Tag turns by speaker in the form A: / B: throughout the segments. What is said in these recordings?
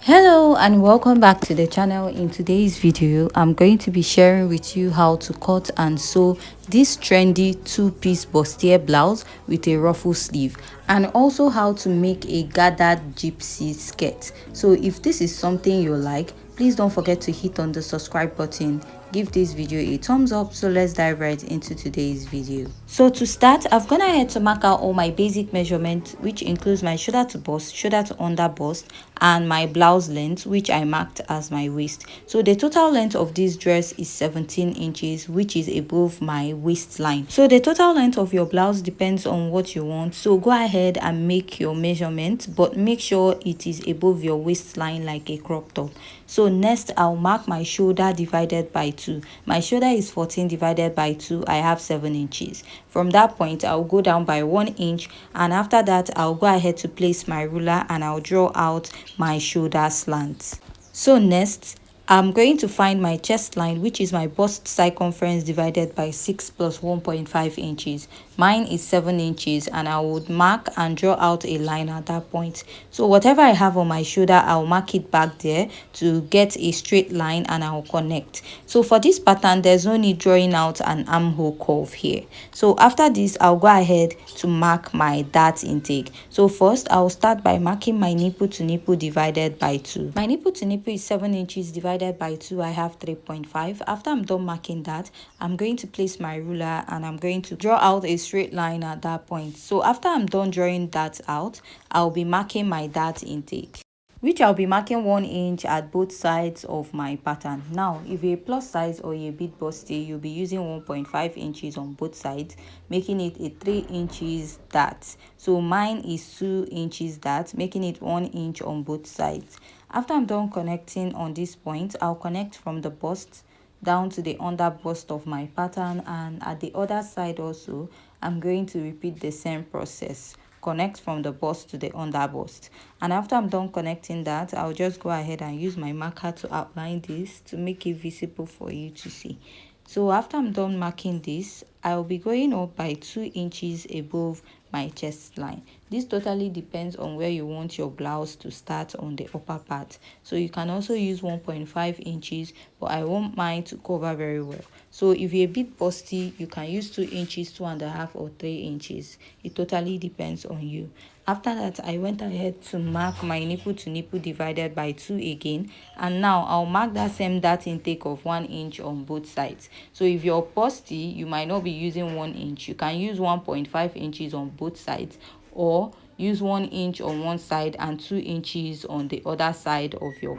A: Hello and welcome back to the channel. In today's video I'm going to be sharing with you how to cut and sew this trendy two-piece bustier blouse with a ruffle sleeve, and also how to make a gathered gypsy skirt. So if this is something you like, please don't forget to hit on the subscribe button, give this video a thumbs up. So let's dive right into today's video. So to start, I've gone ahead to mark out all my basic measurements, which includes my shoulder to bust, shoulder to under bust, and my blouse length, which I marked as my waist. So the total length of this dress is 17 inches, which is above my waistline. So the total length of your blouse depends on what you want, so go ahead and make your measurement, but make sure it is above your waistline like a crop top. So next I'll mark my shoulder divided by 2. My shoulder is 14 divided by 2. I have 7 inches. From that point I'll go down by 1 inch, and after that I'll go ahead to place my ruler and I'll draw out my shoulder slant. So next I'm going to find my chest line, which is my bust circumference divided by 6 plus 1.5 inches. Mine is 7 inches, and I would mark and draw out a line at that point. So whatever I have on my shoulder, I'll mark it back there to get a straight line, and I'll connect. So for this pattern, there's no need drawing out an armhole curve here. So after this, I'll go ahead to mark my dart intake. So first, I'll start by marking my nipple to nipple divided by 2. My nipple to nipple is 7 inches divided by 2. I have 3.5. After I'm done marking that, I'm going to place my ruler and I'm going to draw out a straight line at that point. So after I'm done drawing that out, I'll be marking my dart intake, which I'll be marking 1 inch at both sides of my pattern. Now, if you're a plus size or you're a bit busty, you'll be using 1.5 inches on both sides, making it a 3 inches dart. So mine is 2 inches dart, making it 1 inch on both sides. After I'm done connecting on this point, I'll connect from the bust down to the under bust of my pattern, and at the other side also I'm going to repeat the same process. Connect from the bust to the under bust, and after I'm done connecting that, I'll just go ahead and use my marker to outline this to make it visible for you to see. So after I'm done marking this, I'll be going up by 2 inches above my chest line. This totally depends on where you want your blouse to start on the upper part. So you can also use 1.5 inches, but I want mine to cover very well. So if you're a bit busty, you can use 2 inches, 2.5 or 3 inches. It totally depends on you. After that, I went ahead to mark my nipple to nipple divided by 2 again, and now I'll mark that same dart intake of 1 inch on both sides. So if you're busty, you might not be using 1 inch. You can use 1.5 inches on both sides, or use 1 inch on one side and 2 inches on the other side of your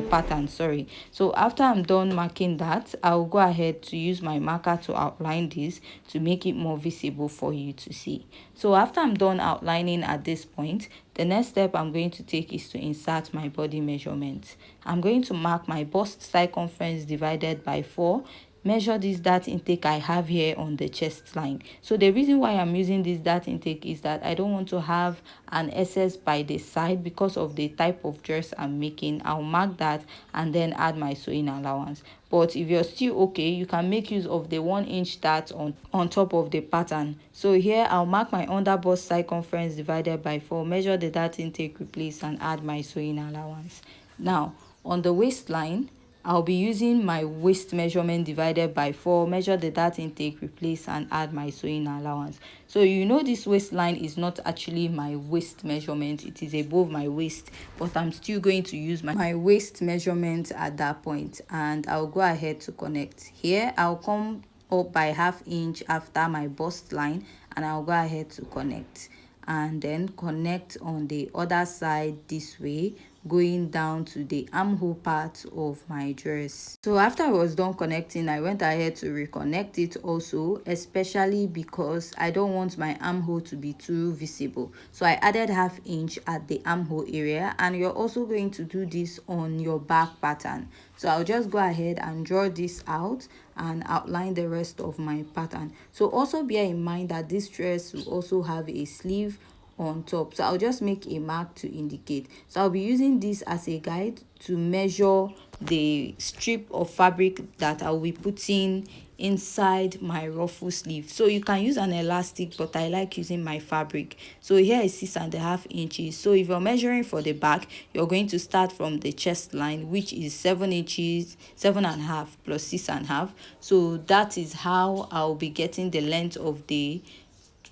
A: pattern. Sorry. So after I'm done marking that, I'll go ahead to use my marker to outline this to make it more visible for you to see. So after I'm done outlining at this point, the next step I'm going to take is to insert my body measurement. I'm going to mark my bust circumference divided by 4. Measure this dart intake I have here on the chest line. So the reason why I'm using this dart intake is that I don't want to have an excess by the side because of the type of dress I'm making. I'll mark that and then add my sewing allowance. But if you're still okay, you can make use of the 1 inch dart on top of the pattern. So here I'll mark my under bust circumference divided by 4, measure the dart intake, replace, and add my sewing allowance. Now on the waistline, I'll be using my waist measurement divided by 4, measure the dart intake, replace, and add my sewing allowance. So you know this waistline is not actually my waist measurement, it is above my waist, but I'm still going to use my waist measurement at that point, and I'll go ahead to connect. Here I'll come up by ½ inch after my bust line, and I'll go ahead to connect, and then connect on the other side this way, going down to the armhole part of my dress. So after I was done connecting, I went ahead to reconnect it also, especially because I don't want my armhole to be too visible. So I added ½ inch at the armhole area, and you're also going to do this on your back pattern. So I'll just go ahead and draw this out and outline the rest of my pattern. So also bear in mind that this dress will also have a sleeve on top, so I'll just make a mark to indicate. So I'll be using this as a guide to measure the strip of fabric that I'll be putting inside my ruffle sleeve. So you can use an elastic, but I like using my fabric. So here is 6.5 inches. So if you're measuring for the back, you're going to start from the chest line, which is 7 inches, 7.5 plus 6.5. So that is how I'll be getting the length of the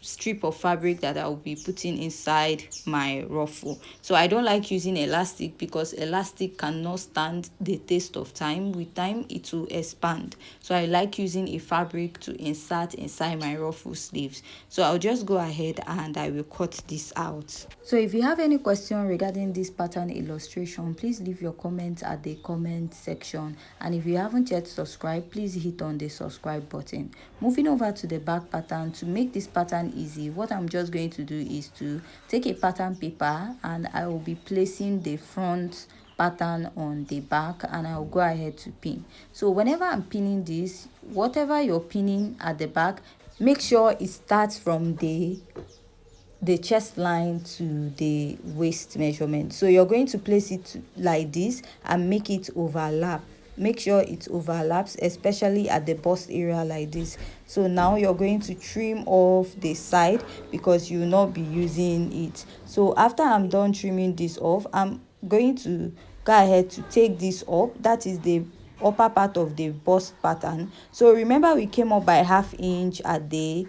A: strip of fabric that I'll be putting inside my ruffle. So I don't like using elastic because elastic cannot stand the test of time. With time it will expand, so I like using a fabric to insert inside my ruffle sleeves. So I'll just go ahead and I will cut this out. So if you have any question regarding this pattern illustration, please leave your comments at the comment section, and if you haven't yet subscribed, please hit on the subscribe button. Moving over to the back pattern, to make this pattern easy, what I'm just going to do is to take a pattern paper and I will be placing the front pattern on the back, and I'll go ahead to pin. So whenever I'm pinning this, whatever you're pinning at the back, make sure it starts from the chest line to the waist measurement. So you're going to place it like this and make it overlap. Make sure it overlaps, especially at the bust area like this. So now you're going to trim off the side because you will not be using it. So after I'm done trimming this off, I'm going to go ahead to take this up. That is the upper part of the bust pattern. So remember, we came up by 1/2 inch at the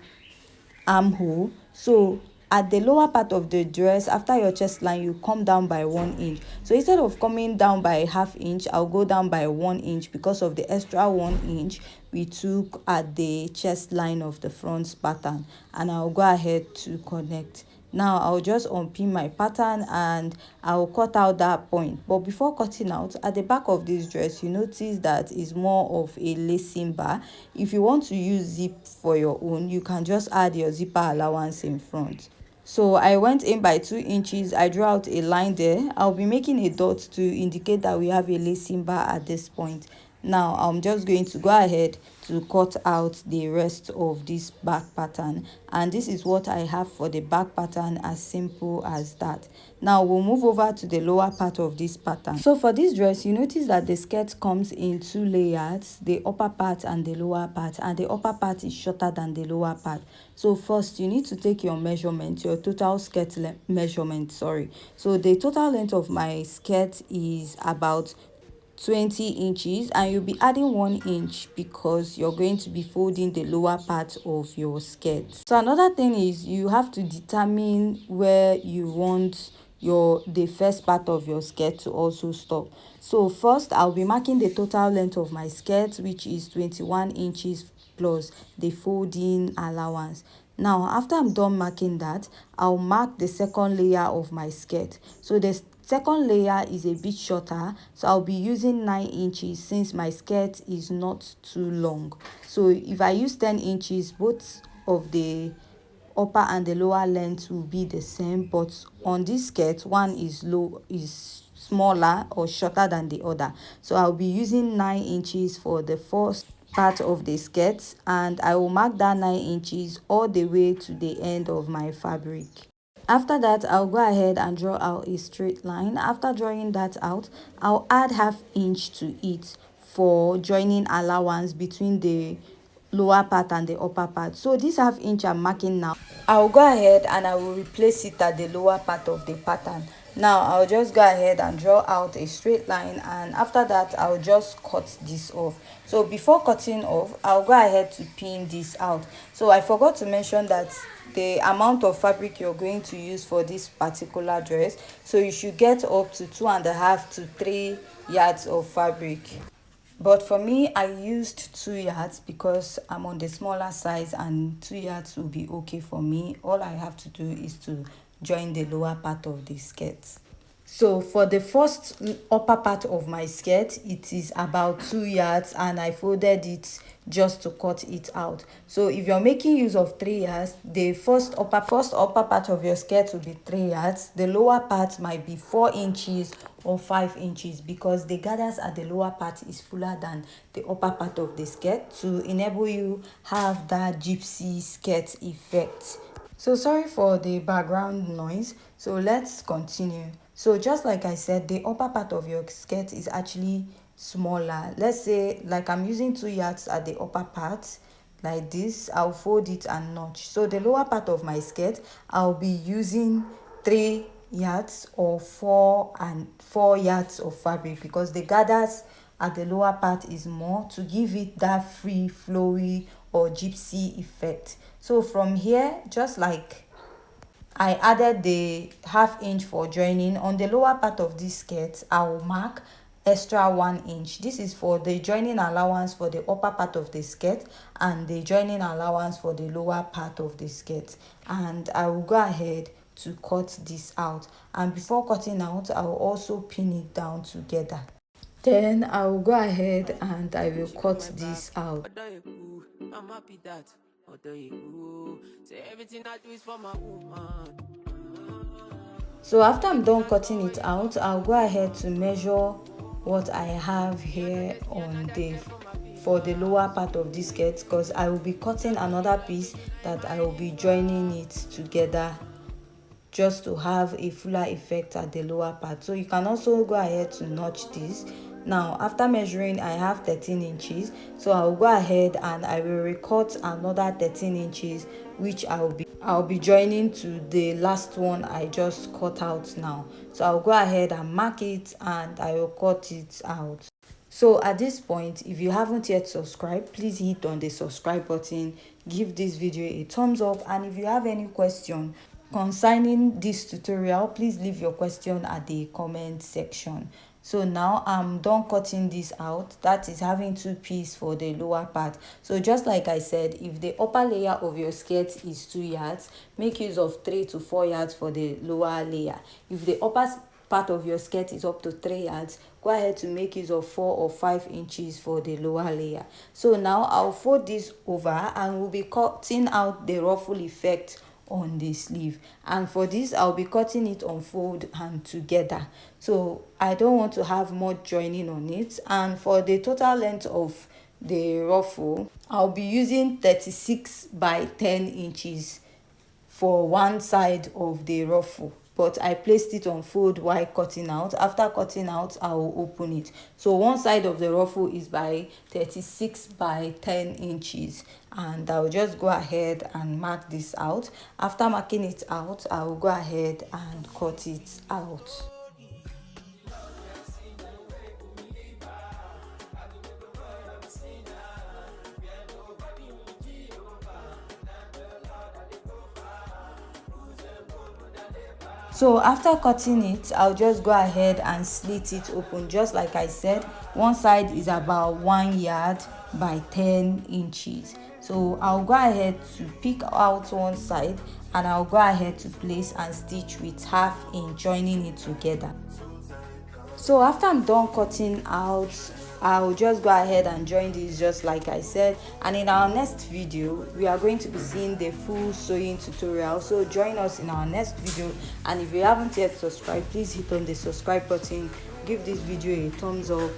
A: armhole. So at the lower part of the dress, after your chest line, you come down by 1 inch. So instead of coming down by 1/2 inch, I'll go down by 1 inch because of the extra 1 inch we took at the chest line of the front pattern, and I'll go ahead to connect. Now I'll just unpin my pattern and I'll cut out that point. But before cutting out, at the back of this dress, you notice that is more of a lacing bar. If you want to use zip for your own, you can just add your zipper allowance in front. So I went in by 2 inches. I drew out a line there. I'll be making a dot to indicate that we have a lacing bar at this point. Now I'm just going to go ahead to cut out the rest of this back pattern, and this is what I have for the back pattern, as simple as that. Now we'll move over to the lower part of this pattern. So for this dress, you notice that the skirt comes in 2 layers, the upper part and the lower part, and the upper part is shorter than the lower part. So first you need to take your measurement, your total skirt measurement, sorry. So the total length of my skirt is about 20 inches, and you'll be adding 1 inch because you're going to be folding the lower part of your skirt. So another thing is you have to determine where you want the first part of your skirt to also stop. So first I'll be marking the total length of my skirt, which is 21 inches plus the folding allowance. Now after I'm done marking that, I'll mark the second layer of my skirt. So the second layer is a bit shorter, so I'll be using 9 inches since my skirt is not too long. So if I use 10 inches, both of the upper and the lower length will be the same, but on this skirt, one is smaller or shorter than the other. So I'll be using 9 inches for the first part of the skirt, and I will mark that 9 inches all the way to the end of my fabric. After that, I'll go ahead and draw out a straight line. After drawing that out, I'll add 1/2 inch to it for joining allowance between the lower part and the upper part. So this 1/2 inch I'm marking now, I'll go ahead and I will replace it at the lower part of the pattern. Now I'll just go ahead and draw out a straight line, and after that I'll just cut this off. So before cutting off, I'll go ahead to pin this out. So I forgot to mention that the amount of fabric you're going to use for this particular dress, so you should get up to 2.5 to 3 yards of fabric. But for me, I used 2 yards because I'm on the smaller size, and 2 yards will be okay for me. All I have to do is to join the lower part of the skirt. So for the first upper part of my skirt, it is about 2 yards, and I folded it just to cut it out. So if you're making use of 3 yards, the first upper part of your skirt will be 3 yards. The lower part might be 4 inches or 5 inches because the gathers at the lower part is fuller than the upper part of the skirt to enable you have that gypsy skirt effect. So sorry for the background noise. So let's continue. So just like I said, the upper part of your skirt is actually smaller. Let's say like I'm using 2 yards at the upper part like this, I'll fold it and notch. So the lower part of my skirt, I'll be using 3 yards or 4 yards of fabric, because the gathers at the lower part is more, to give it that free flowy or gypsy effect. So from here, just like I added the ½ inch for joining on the lower part of this skirt, I will mark extra 1 inch. This is for the joining allowance for the upper part of the skirt and the joining allowance for the lower part of the skirt. And I will go ahead to cut this out, and before cutting out, I will also pin it down together. Then I will go ahead and I will cut this out. I'm happy that say everything I do is for my woman. So after I'm done cutting it out, I'll go ahead to measure what I have here on the for the lower part of this skirt, because I will be cutting another piece that I will be joining it together just to have a fuller effect at the lower part. So you can also go ahead to notch this. Now after measuring, I have 13 inches, so I'll go ahead and I will recut another 13 inches, which I'll be joining to the last one I just cut out now. So I'll go ahead and mark it and I will cut it out. So at this point, if you haven't yet subscribed, please hit on the subscribe button, give this video a thumbs up, and if you have any question concerning this tutorial, please leave your question at the comment section. So now I'm done cutting this out. That is having 2 pieces for the lower part. So just like I said, if the upper layer of your skirt is 2 yards, make use of 3 to 4 yards for the lower layer. If the upper part of your skirt is up to 3 yards, go ahead to make use of 4 or 5 inches for the lower layer. So now I'll fold this over and we'll be cutting out the ruffle effect on the sleeve, and for this I'll be cutting it on fold and together, so I don't want to have much joining on it. And for the total length of the ruffle, I'll be using 36 by 10 inches for one side of the ruffle, but I placed it on fold while cutting out. After cutting out, I will open it. So one side of the ruffle is by 36 by 10 inches, and I'll just go ahead and mark this out. After marking it out, I will go ahead and cut it out. So after cutting it, I'll just go ahead and slit it open. Just like I said, one side is about 1 yard by 10 inches. So I'll go ahead to pick out one side and I'll go ahead to place and stitch with ½ inch, joining it together. So after I'm done cutting out, I'll just go ahead and join this just like I said, and in our next video we are going to be seeing the full sewing tutorial. So join us in our next video, and if you haven't yet subscribed, please hit on the subscribe button, give this video a thumbs up,